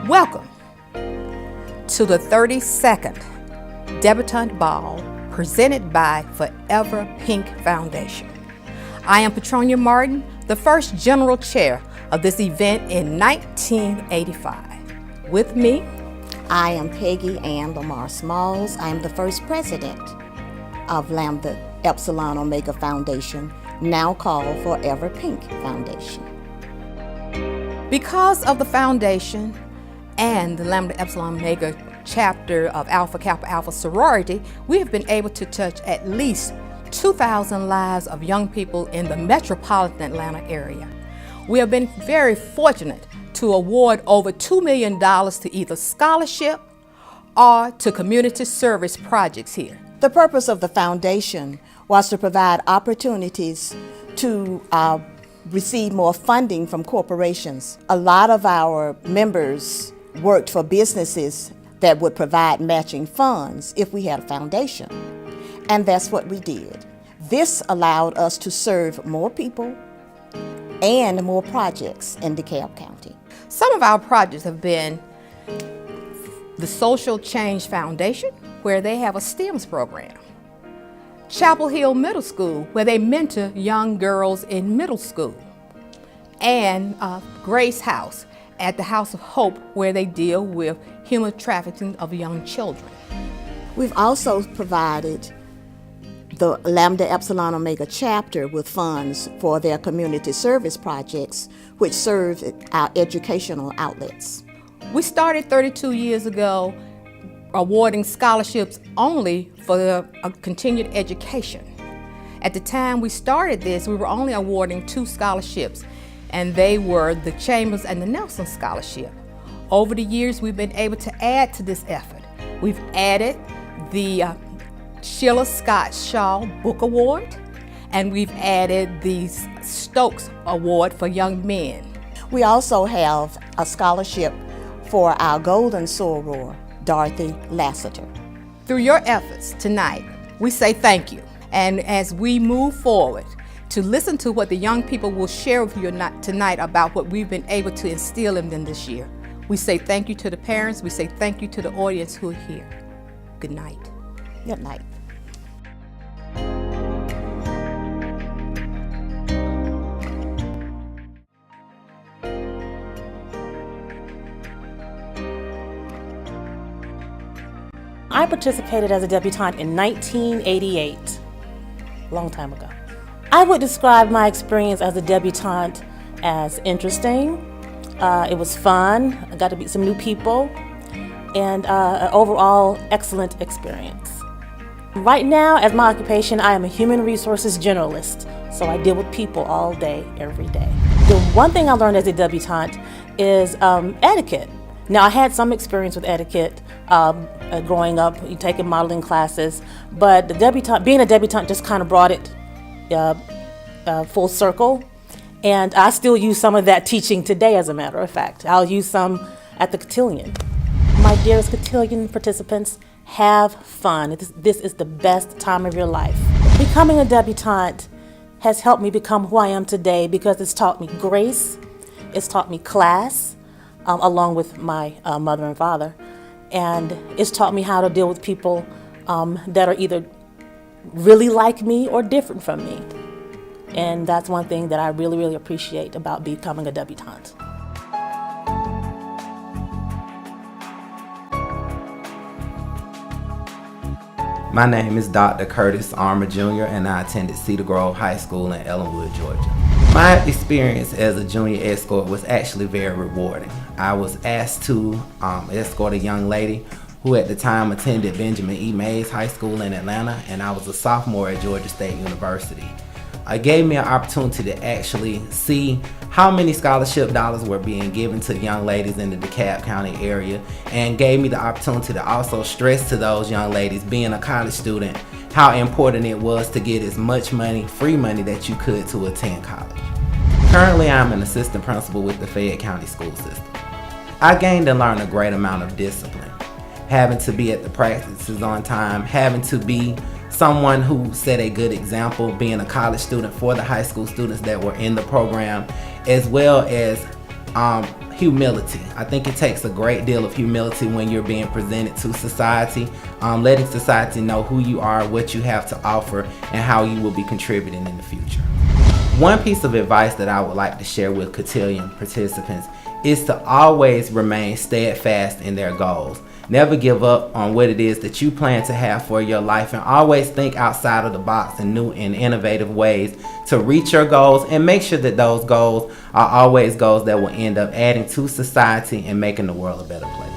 Welcome to the 32nd Debutante Ball presented by Forever Pink Foundation. I am Petronia Martin, the first general chair of this event in 1985. With me, I am Peggy Ann Lamar Smalls. I am the first president of Lambda Epsilon Omega Foundation, now called Forever Pink Foundation. because of the foundation and the Lambda Epsilon Omega chapter of Alpha Kappa Alpha sorority, we have been able to touch at least 2,000 lives of young people in the metropolitan Atlanta area. We have been very fortunate to award over $2 million to either scholarship or to community service projects here. The purpose of the foundation was to provide opportunities to receive more funding from corporations. A lot of our members worked for businesses that would provide matching funds if we had a foundation. And that's what we did. This allowed us to serve more people and more projects in DeKalb County. Some of our projects have been the Social Change Foundation, where they have a STEMS program. Chapel Hill Middle School, where they mentor young girls in middle school. And Grace House at the House of Hope, where they deal with human trafficking of young children. We've also provided the Lambda Epsilon Omega chapter with funds for their community service projects, which serve our educational outlets. We started 32 years ago awarding scholarships only for continued education. At the time we started this, we were only awarding 2 scholarships, and they were the Chambers and the Nelson Scholarship. Over the years, we've been able to add to this effort. We've added the Sheila Scott Shaw Book Award, and we've added the Stokes Award for young men. We also have a scholarship for our golden soror, Dorothy Lassiter. Through your efforts tonight, we say thank you. And as we move forward to listen to what the young people will share with you tonight about what we've been able to instill in them this year, we say thank you to the parents, we say thank you to the audience who are here. Good night. Good night. I participated as a debutante in 1988, a long time ago. I would describe my experience as a debutante as interesting. It was fun. I got to meet some new people, and an overall excellent experience. Right now, as my occupation, I am a human resources generalist, so I deal with people all day, every day. The one thing I learned as a debutante is etiquette. Now, I had some experience with etiquette growing up, taking modeling classes, but being a debutante just kind of brought it full circle. And I still use some of that teaching today, as a matter of fact. I'll use some at the Cottilion. My dearest Cottilion participants, have fun. This is the best time of your life. Becoming a debutante has helped me become who I am today because it's taught me grace, it's taught me class, along with my mother and father. And it's taught me how to deal with people that are either really like me or different from me. And that's one thing that I really, really appreciate about becoming a debutante. My name is Dr. Curtis Armour Jr. and I attended Cedar Grove High School in Ellenwood, Georgia. My experience as a junior escort was actually very rewarding. I was asked to escort a young lady who at the time attended Benjamin E. Mays High School in Atlanta, and I was a sophomore at Georgia State University. It gave me an opportunity to actually see how many scholarship dollars were being given to young ladies in the DeKalb County area, and gave me the opportunity to also stress to those young ladies, being a college student, how important it was to get as much money, free money, that you could to attend college. Currently, I'm an assistant principal with the Fayette County School System. I gained and learned a great amount of discipline, having to be at the practices on time, having to be someone who set a good example, being a college student for the high school students that were in the program, as well as humility. I think it takes a great deal of humility when you're being presented to society, letting society know who you are, what you have to offer, and how you will be contributing in the future. One piece of advice that I would like to share with Cottilion participants is to always remain steadfast in their goals. Never give up on what it is that you plan to have for your life, and always think outside of the box in new and innovative ways to reach your goals, and make sure that those goals are always goals that will end up adding to society and making the world a better place.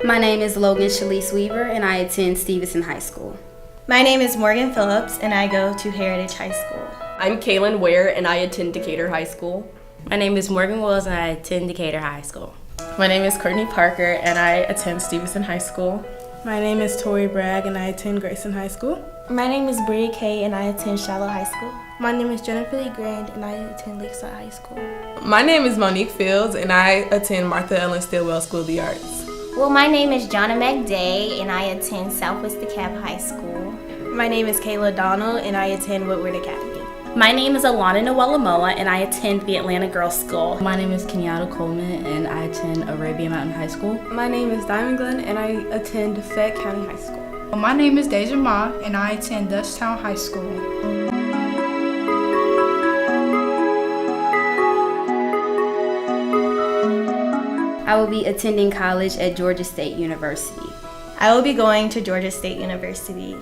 My name is Logan Shalise Weaver, and I attend Stevenson High School. My name is Morgan Phillips, and I go to Heritage High School. I'm Kaylin Ware, and I attend Decatur High School. My name is Morgan Wills, and I attend Decatur High School. My name is Courtney Parker, and I attend Stevenson High School. My name is Tori Bragg, and I attend Grayson High School. My name is Bria Kay, and I attend Shallow High School. My name is Jennifer Lee Grand, and I attend Lakeside High School. My name is Monique Fields, and I attend Martha Ellen Stillwell School of the Arts. Well, my name is Jonna McDay, and I attend Southwest DeKalb High School. My name is Kayla Donald, and I attend Woodward Academy. My name is Alana Noella, and I attend the Atlanta Girls School. My name is Kenyatta Coleman, and I attend Arabia Mountain High School. My name is Diamond Glenn, and I attend Fayette County High School. My name is Deja Ma, and I attend Dutchtown High School. I will be attending college at Georgia State University. I will be going to Georgia State University.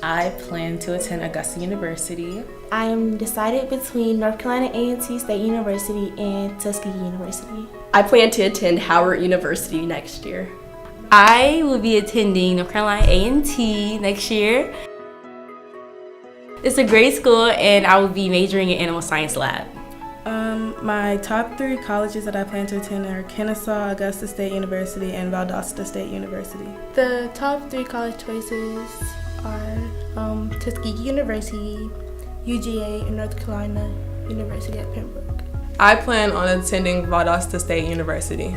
I plan to attend Augusta University. I am decided between North Carolina A&T State University and Tuskegee University. I plan to attend Howard University next year. I will be attending North Carolina A&T next year. It's a great school, and I will be majoring in Animal Science Lab. My top 3 colleges that I plan to attend are Kennesaw, Augusta State University, and Valdosta State University. The top 3 college choices are Tuskegee University, UGA, and North Carolina University at Pembroke. I plan on attending Valdosta State University.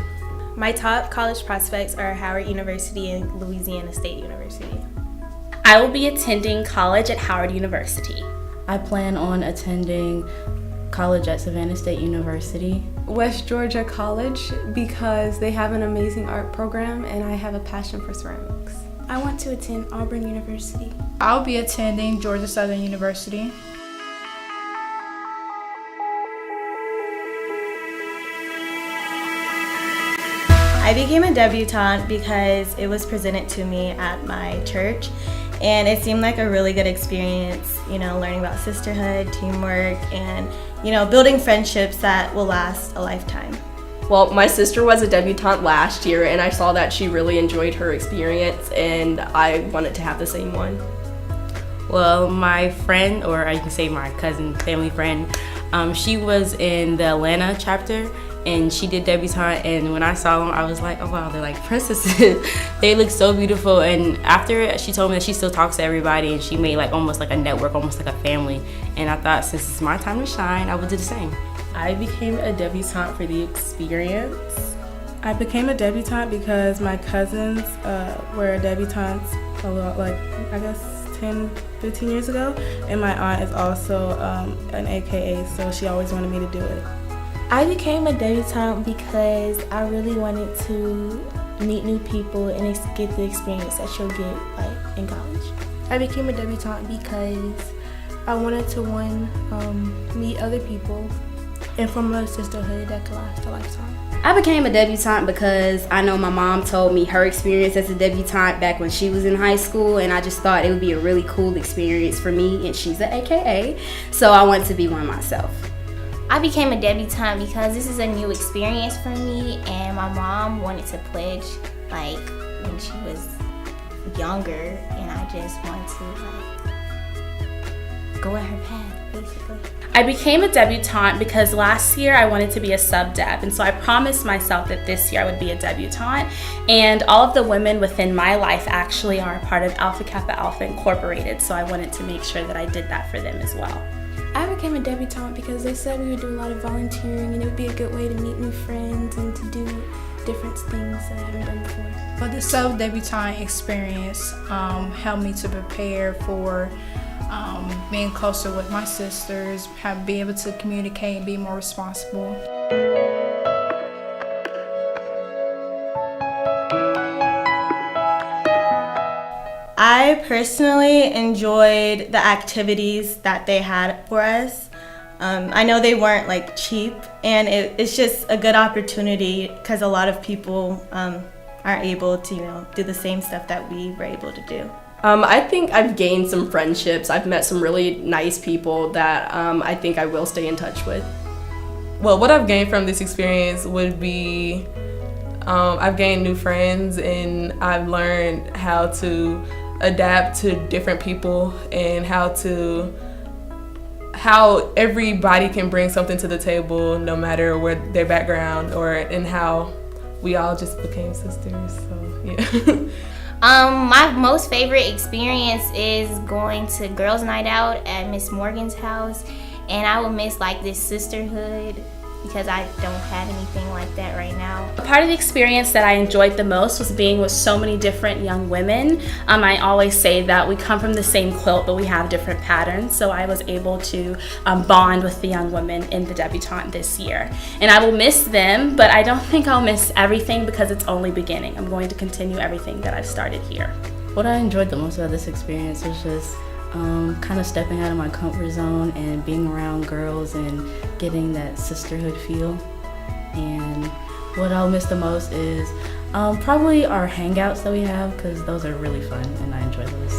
My top college prospects are Howard University and Louisiana State University. I will be attending college at Howard University. I plan on attending college at Savannah State University. West Georgia College, because they have an amazing art program and I have a passion for ceramics. I want to attend Auburn University. I'll be attending Georgia Southern University. I became a debutante because it was presented to me at my church, and it seemed like a really good experience, learning about sisterhood, teamwork, and, building friendships that will last a lifetime. Well, my sister was a debutante last year, and I saw that she really enjoyed her experience, and I wanted to have the same one. Well, my friend, or you can say my cousin, family friend, she was in the Atlanta chapter, and she did debutante, and when I saw them, I was like, oh wow, they're like princesses. They look so beautiful. And after, she told me that she still talks to everybody, and she made almost like a network, almost like a family. And I thought, since it's my time to shine, I would do the same. I became a debutante for the experience. I became a debutante because my cousins were debutantes a lot, 10, 15 years ago, and my aunt is also an AKA, so she always wanted me to do it. I became a debutante because I really wanted to meet new people and get the experience that you'll get like in college. I became a debutante because I wanted to meet other people and form a sisterhood that could last a lifetime. I became a debutante because I know my mom told me her experience as a debutante back when she was in high school, and I just thought it would be a really cool experience for me, and she's an AKA, so I wanted to be one myself. I became a debutante because this is a new experience for me, and my mom wanted to pledge like when she was younger, and I just wanted to like go in her path basically. I became a debutante because last year I wanted to be a sub-deb, and so I promised myself that this year I would be a debutante, and all of the women within my life actually are a part of Alpha Kappa Alpha Incorporated, so I wanted to make sure that I did that for them as well. I became a debutante because they said we would do a lot of volunteering and it would be a good way to meet new friends and to do different things that I haven't done before. But the self-debutante experience helped me to prepare for being closer with my sisters, be able to communicate and be more responsible. I personally enjoyed the activities that they had for us. I know they weren't like cheap, and it's just a good opportunity because a lot of people aren't able to do the same stuff that we were able to do. I think I've gained some friendships. I've met some really nice people that I think I will stay in touch with. Well, what I've gained from this experience would be I've gained new friends, and I've learned how to adapt to different people and how everybody can bring something to the table no matter where their background and how we all just became sisters. So yeah. My most favorite experience is going to girls' night out at Miss Morgan's house, and I will miss like this sisterhood because I don't have anything like that right now. Part of the experience that I enjoyed the most was being with so many different young women. I always say that we come from the same quilt, but we have different patterns, so I was able to bond with the young women in the debutante this year. And I will miss them, but I don't think I'll miss everything because it's only beginning. I'm going to continue everything that I've started here. What I enjoyed the most about this experience was just kind of stepping out of my comfort zone and being around girls and getting that sisterhood feel. And what I'll miss the most is probably our hangouts that we have, because those are really fun and I enjoy those.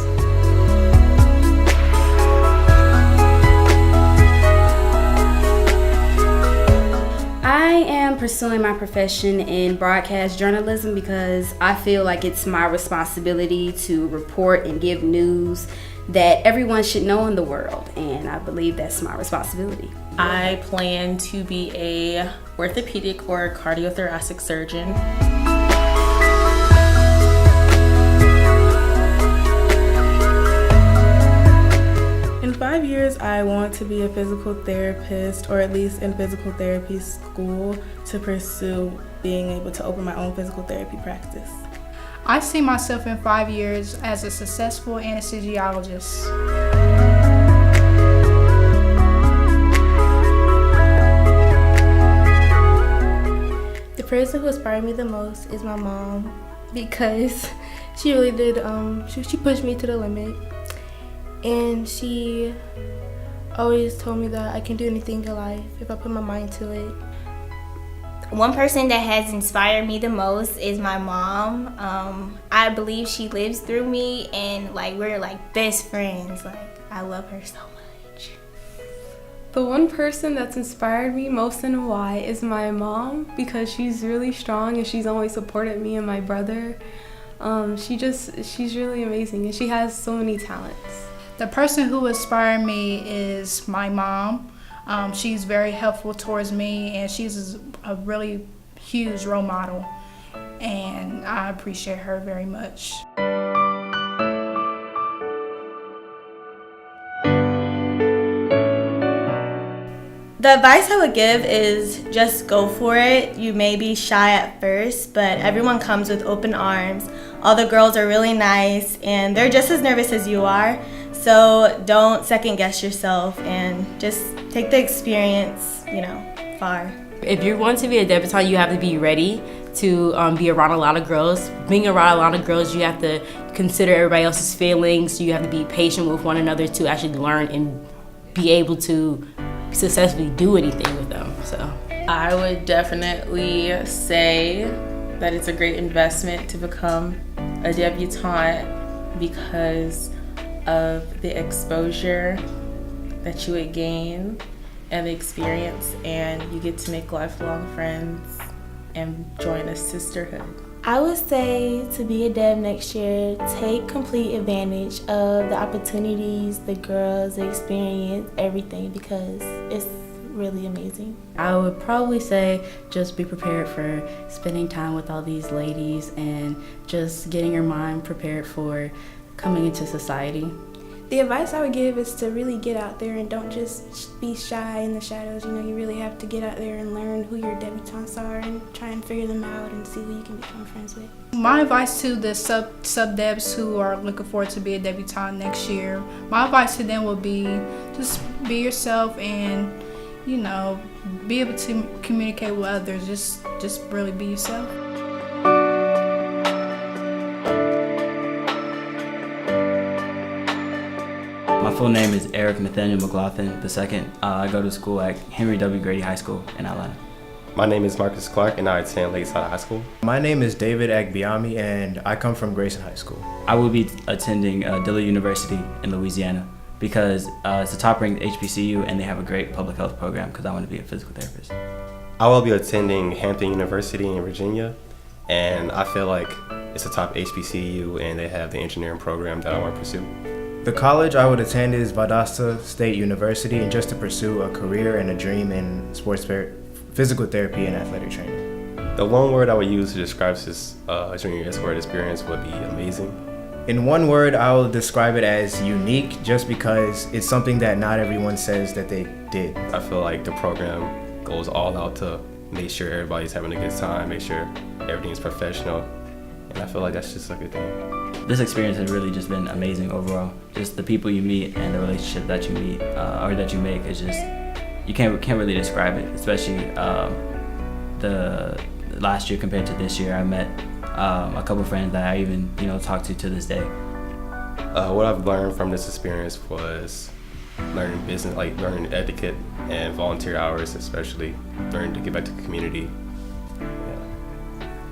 I am pursuing my profession in broadcast journalism because I feel like it's my responsibility to report and give news that everyone should know in the world, and I believe that's my responsibility. I plan to be a orthopedic or cardiothoracic surgeon. In 5 years, I want to be a physical therapist, or at least in physical therapy school, to pursue being able to open my own physical therapy practice. I see myself in 5 years as a successful anesthesiologist. The person who inspired me the most is my mom, because she really did, she pushed me to the limit, and she always told me that I can do anything in life if I put my mind to it. One person that has inspired me the most is my mom. I believe she lives through me, and like we're like best friends. Like I love her so much. The one person that's inspired me most and why is my mom, because she's really strong and she's always supported me and my brother. She's really amazing, and she has so many talents. The person who inspired me is my mom. She's very helpful towards me, and she's a really huge role model, and I appreciate her very much. The advice I would give is just go for it. You may be shy at first, but everyone comes with open arms. All the girls are really nice, and they're just as nervous as you are. So don't second guess yourself, and just take the experience, far. If you want to be a debutante, you have to be ready to be around a lot of girls. Being around a lot of girls, you have to consider everybody else's feelings. You have to be patient with one another to actually learn and be able to successfully do anything with them. So I would definitely say that it's a great investment to become a debutante because of the exposure that you would gain and the experience, and you get to make lifelong friends and join a sisterhood. I would say to be a deb next year, take complete advantage of the opportunities, the girls, the experience, everything, because it's really amazing. I would probably say just be prepared for spending time with all these ladies and just getting your mind prepared for coming into society. The advice I would give is to really get out there and don't just be shy in the shadows. You know, you really have to get out there and learn who your debutantes are and try and figure them out and see who you can become friends with. My advice to the sub-debs who are looking forward to be a debutante next year, my advice to them would be just be yourself and, you know, be able to communicate with others. Just really be yourself. My full name is Eric Nathaniel McLaughlin II. I go to school at Henry W. Grady High School in Atlanta. My name is Marcus Clark and I attend Lakeside High School. My name is David Agbiami and I come from Grayson High School. I will be attending Dillard University in Louisiana because it's a top-ranked HBCU and they have a great public health program because I want to be a physical therapist. I will be attending Hampton University in Virginia, and I feel like it's a top HBCU and they have the engineering program that I want to pursue. The college I would attend is Valdosta State University, and just to pursue a career and a dream in physical therapy and athletic training. The one word I would use to describe this junior escort experience would be amazing. In one word, I will describe it as unique, just because it's something that not everyone says that they did. I feel like the program goes all out to make sure everybody's having a good time, make sure everything's professional, and I feel like that's just a good thing. This experience has really just been amazing overall. Just the people you meet and the relationship that you meet or that you make is just, you can't really describe it, especially the last year compared to this year. I met a couple friends that I even talk to this day. What I've learned from this experience was learning business, like learning etiquette and volunteer hours, especially learning to give back to the community.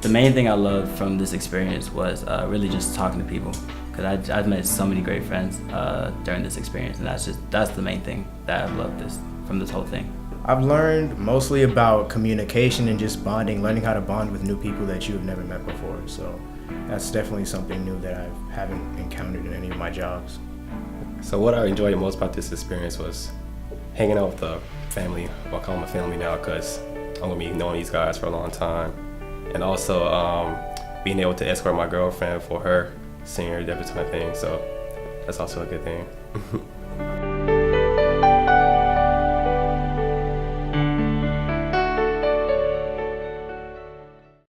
The main thing I loved from this experience was really just talking to people, because I've met so many great friends during this experience, and that's the main thing that I've loved from this whole thing. I've learned mostly about communication and just bonding, learning how to bond with new people that you have never met before. So that's definitely something new that I haven't encountered in any of my jobs. So what I enjoyed most about this experience was hanging out with the family. Well, I call them a family now because I'm gonna be knowing these guys for a long time. And also being able to escort my girlfriend for her senior debutante thing, so that's also a good thing.